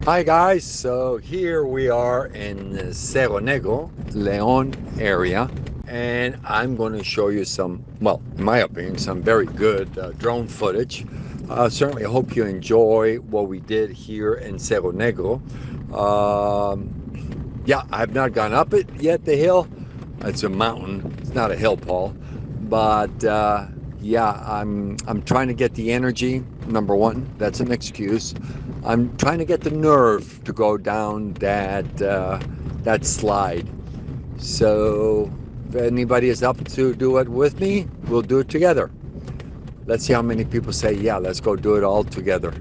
Hi guys, so here we are in the Cerro Negro, Leon area, and I'm going to show you some, well, in my opinion, some very good drone footage. Certainly hope you enjoy what we did here in Cerro Negro. Yeah, I've not gone up it yet, the hill. It's a mountain, it's not a hill, Paul, but yeah, I'm trying to get the energy. Number one, that's an excuse. I'm trying to get the nerve to go down that slide. So if anybody is up to do it with me, we'll do it together. Let's see how many people say, yeah, let's go do it all together.